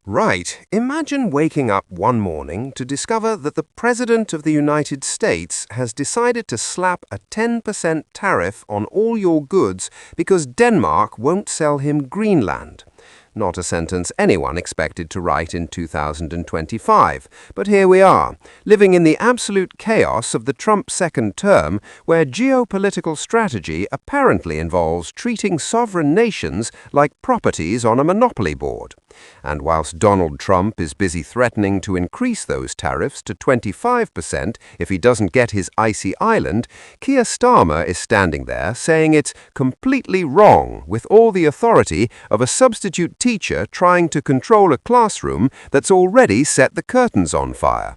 Right. Imagine waking up one morning to discover that the President of the United States has decided to slap a 10% tariff on all your goods because Denmark won't sell him Greenland. Not a sentence anyone expected to write in 2025. But here we are, living in the absolute chaos of the Trump second term, where geopolitical strategy apparently involves treating sovereign nations like properties on a monopoly board. And whilst Donald Trump is busy threatening to increase those tariffs to 25% if he doesn't get his icy island, Keir Starmer is standing there saying it's completely wrong with all the authority of a substitute teacher trying to control a classroom that's already set the curtains on fire.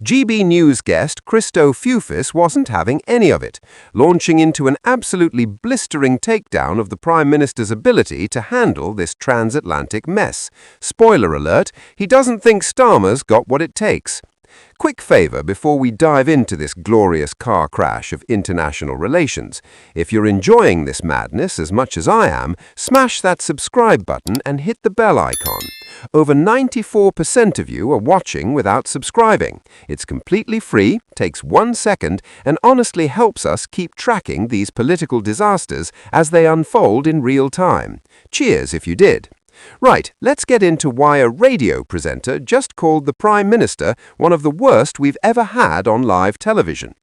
GB News guest Cristo Foufas wasn't having any of it, launching into an absolutely blistering takedown of the Prime Minister's ability to handle this transatlantic mess. Spoiler alert, he doesn't think Starmer's got what it takes. Quick favor before we dive into this glorious car crash of international relations. If you're enjoying this madness as much as I am, smash that subscribe button and hit the bell icon. Over 94% of you are watching without subscribing. It's completely free, takes 1 second, and honestly helps us keep tracking these political disasters as they unfold in real time. Cheers if you did. Right, let's get into why a radio presenter just called the Prime Minister one of the worst we've ever had on live television.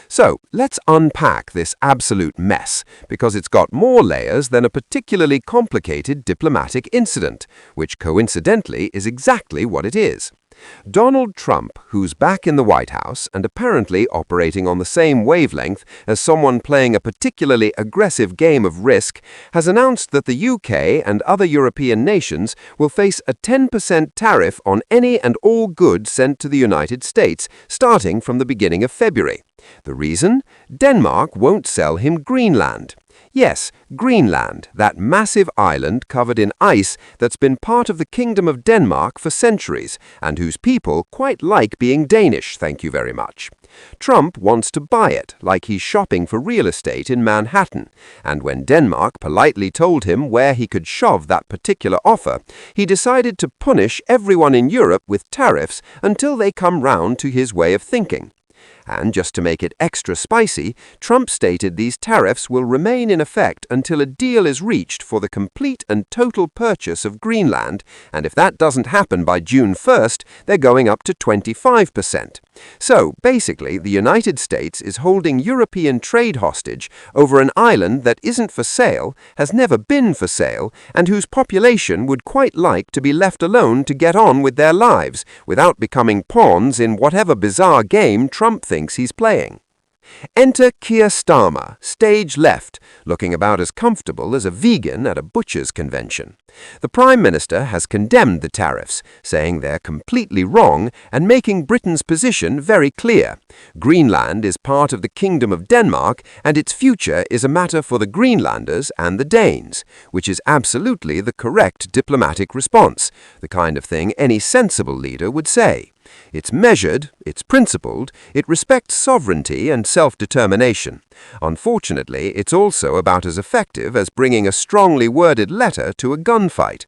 So, let's unpack this absolute mess, because it's got more layers than a particularly complicated diplomatic incident, which coincidentally is exactly what it is. Donald Trump, who's back in the White House and apparently operating on the same wavelength as someone playing a particularly aggressive game of Risk, has announced that the UK and other European nations will face a 10% tariff on any and all goods sent to the United States, starting from the beginning of February. The reason? Denmark won't sell him Greenland. Yes, Greenland, that massive island covered in ice that's been part of the Kingdom of Denmark for centuries, and whose people quite like being Danish, thank you very much. Trump wants to buy it, like he's shopping for real estate in Manhattan, and when Denmark politely told him where he could shove that particular offer, he decided to punish everyone in Europe with tariffs until they come round to his way of thinking. And just to make it extra spicy, Trump stated these tariffs will remain in effect until a deal is reached for the complete and total purchase of Greenland, and if that doesn't happen by June 1st, they're going up to 25%. So, basically, the United States is holding European trade hostage over an island that isn't for sale, has never been for sale, and whose population would quite like to be left alone to get on with their lives, without becoming pawns in whatever bizarre game Trump thinks he's playing. Enter Keir Starmer, stage left, looking about as comfortable as a vegan at a butcher's convention. The Prime Minister has condemned the tariffs, saying they're completely wrong and making Britain's position very clear. Greenland is part of the Kingdom of Denmark, and its future is a matter for the Greenlanders and the Danes, which is absolutely the correct diplomatic response, the kind of thing any sensible leader would say. It's measured, it's principled, it respects sovereignty and self-determination. Unfortunately, it's also about as effective as bringing a strongly worded letter to a gunfight.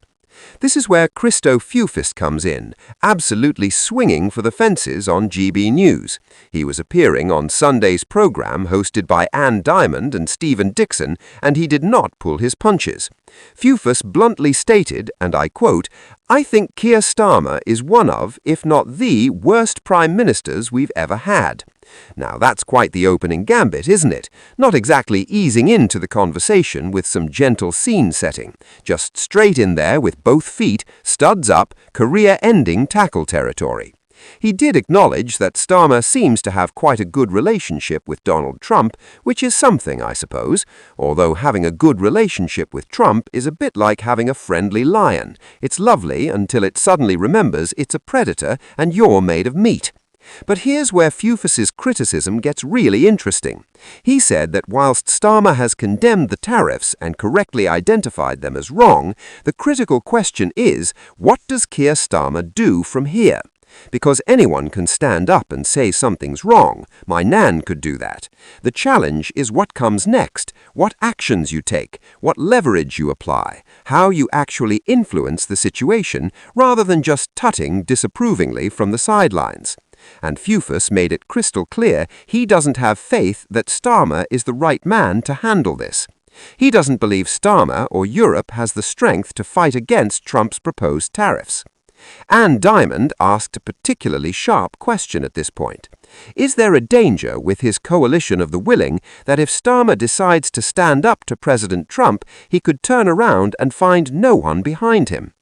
This is where Cristo Foufas comes in, absolutely swinging for the fences on GB News. He was appearing on Sunday's program hosted by Ann Diamond and Stephen Dixon, and he did not pull his punches. Foufas bluntly stated, and I quote, "I think Keir Starmer is one of, if not the, worst prime ministers we've ever had." Now that's quite the opening gambit, isn't it? Not exactly easing into the conversation with some gentle scene setting. Just straight in there with both feet, studs up, career-ending tackle territory. He did acknowledge that Starmer seems to have quite a good relationship with Donald Trump, which is something, I suppose, although having a good relationship with Trump is a bit like having a friendly lion. It's lovely until it suddenly remembers it's a predator and you're made of meat. But here's where Foufas's criticism gets really interesting. He said that whilst Starmer has condemned the tariffs and correctly identified them as wrong, the critical question is, what does Keir Starmer do from here? Because anyone can stand up and say something's wrong. My nan could do that. The challenge is what comes next, what actions you take, what leverage you apply, how you actually influence the situation rather than just tutting disapprovingly from the sidelines. And Foufas made it crystal clear he doesn't have faith that Starmer is the right man to handle this. He doesn't believe Starmer or Europe has the strength to fight against Trump's proposed tariffs. Anne Diamond asked a particularly sharp question at this point. Is there a danger with his coalition of the willing that if Starmer decides to stand up to President Trump, he could turn around and find no one behind him?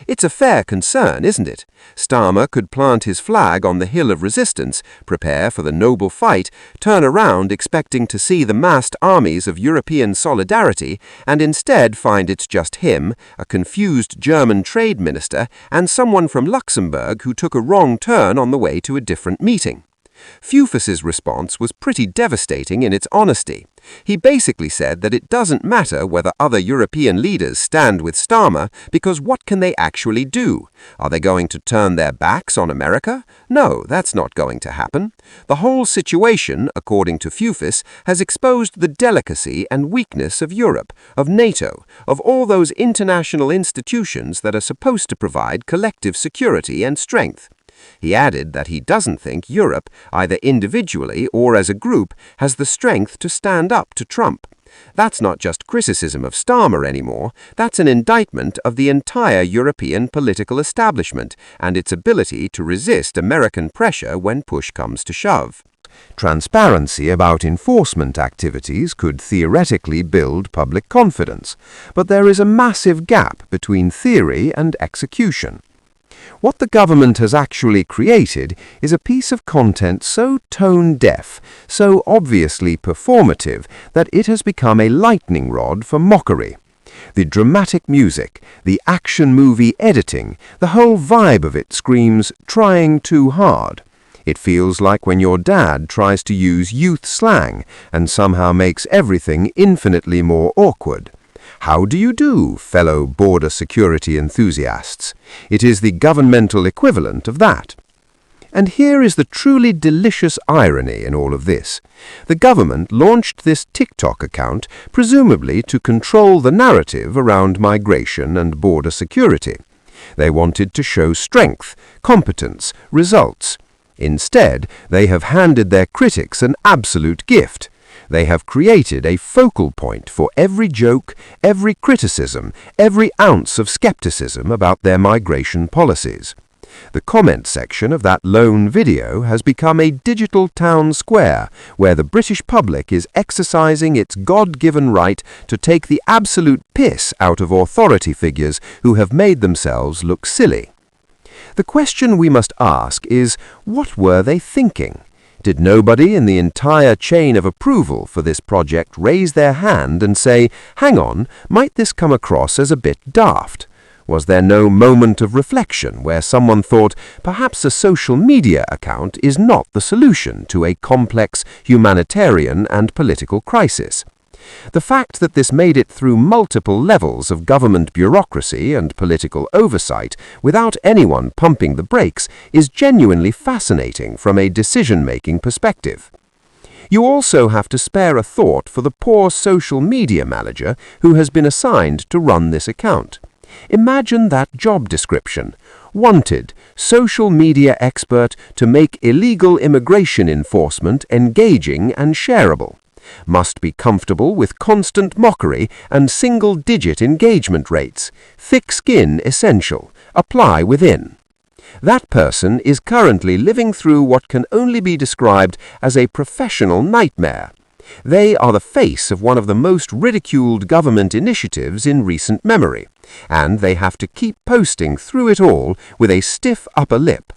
It's a fair concern, isn't it? Starmer could plant his flag on the hill of resistance, prepare for the noble fight, turn around expecting to see the massed armies of European solidarity, and instead find it's just him, a confused German trade minister, and someone from Luxembourg who took a wrong turn on the way to a different meeting. Foufas's response was pretty devastating in its honesty. He basically said that it doesn't matter whether other European leaders stand with Starmer because what can they actually do? Are they going to turn their backs on America? No, that's not going to happen. The whole situation, according to Foufas, has exposed the delicacy and weakness of Europe, of NATO, of all those international institutions that are supposed to provide collective security and strength. He added that he doesn't think Europe, either individually or as a group, has the strength to stand up to Trump. That's not just criticism of Starmer anymore, that's an indictment of the entire European political establishment and its ability to resist American pressure when push comes to shove. Transparency about enforcement activities could theoretically build public confidence, but there is a massive gap between theory and execution. What the government has actually created is a piece of content so tone-deaf, so obviously performative, that it has become a lightning rod for mockery. The dramatic music, the action movie editing, the whole vibe of it screams, "trying too hard." It feels like when your dad tries to use youth slang and somehow makes everything infinitely more awkward. How do you do, fellow border security enthusiasts? It is the governmental equivalent of that. And here is the truly delicious irony in all of this. The government launched this TikTok account presumably to control the narrative around migration and border security. They wanted to show strength, competence, results. Instead, they have handed their critics an absolute gift. They have created a focal point for every joke, every criticism, every ounce of skepticism about their migration policies. The comment section of that lone video has become a digital town square where the British public is exercising its God-given right to take the absolute piss out of authority figures who have made themselves look silly. The question we must ask is, what were they thinking? Did nobody in the entire chain of approval for this project raise their hand and say, hang on, might this come across as a bit daft? Was there no moment of reflection where someone thought perhaps a social media account is not the solution to a complex humanitarian and political crisis? The fact that this made it through multiple levels of government bureaucracy and political oversight without anyone pumping the brakes is genuinely fascinating from a decision-making perspective. You also have to spare a thought for the poor social media manager who has been assigned to run this account. Imagine that job description. Wanted, social media expert to make illegal immigration enforcement engaging and shareable. Must be comfortable with constant mockery and single-digit engagement rates. Thick skin essential. Apply within. That person is currently living through what can only be described as a professional nightmare. They are the face of one of the most ridiculed government initiatives in recent memory, and they have to keep posting through it all with a stiff upper lip.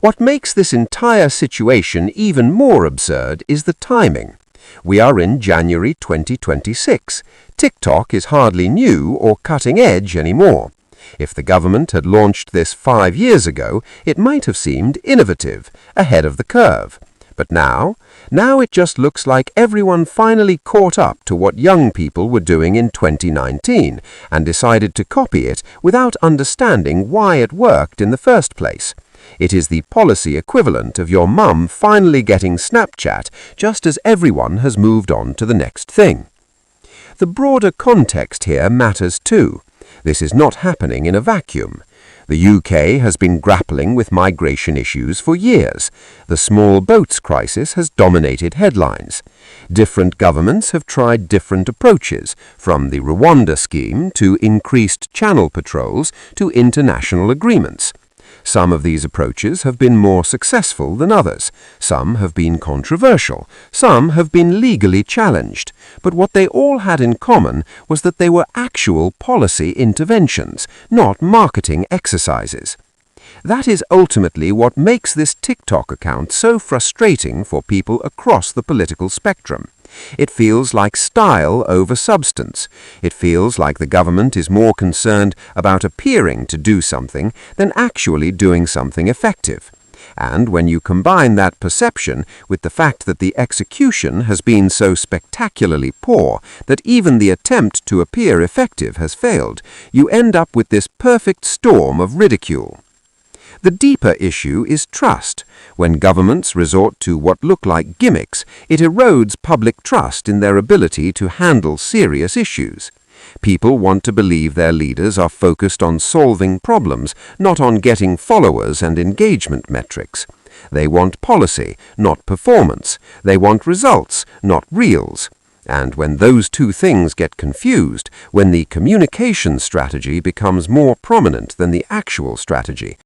What makes this entire situation even more absurd is the timing. We are in January 2026. TikTok is hardly new or cutting edge anymore. If the government had launched this 5 years ago, it might have seemed innovative, ahead of the curve. But now it just looks like everyone finally caught up to what young people were doing in 2019 and decided to copy it without understanding why it worked in the first place. It is the policy equivalent of your mum finally getting Snapchat just as everyone has moved on to the next thing. The broader context here matters too. This is not happening in a vacuum. The UK has been grappling with migration issues for years. The small boats crisis has dominated headlines. Different governments have tried different approaches, from the Rwanda scheme to increased channel patrols to international agreements. Some of these approaches have been more successful than others. Some have been controversial. Some have been legally challenged. But what they all had in common was that they were actual policy interventions, not marketing exercises. That is ultimately what makes this TikTok account so frustrating for people across the political spectrum. It feels like style over substance. It feels like the government is more concerned about appearing to do something than actually doing something effective. And when you combine that perception with the fact that the execution has been so spectacularly poor that even the attempt to appear effective has failed, you end up with this perfect storm of ridicule. The deeper issue is trust. When governments resort to what look like gimmicks, it erodes public trust in their ability to handle serious issues. People want to believe their leaders are focused on solving problems, not on getting followers and engagement metrics. They want policy, not performance. They want results, not reels. And when those two things get confused, when the communication strategy becomes more prominent than the actual strategy,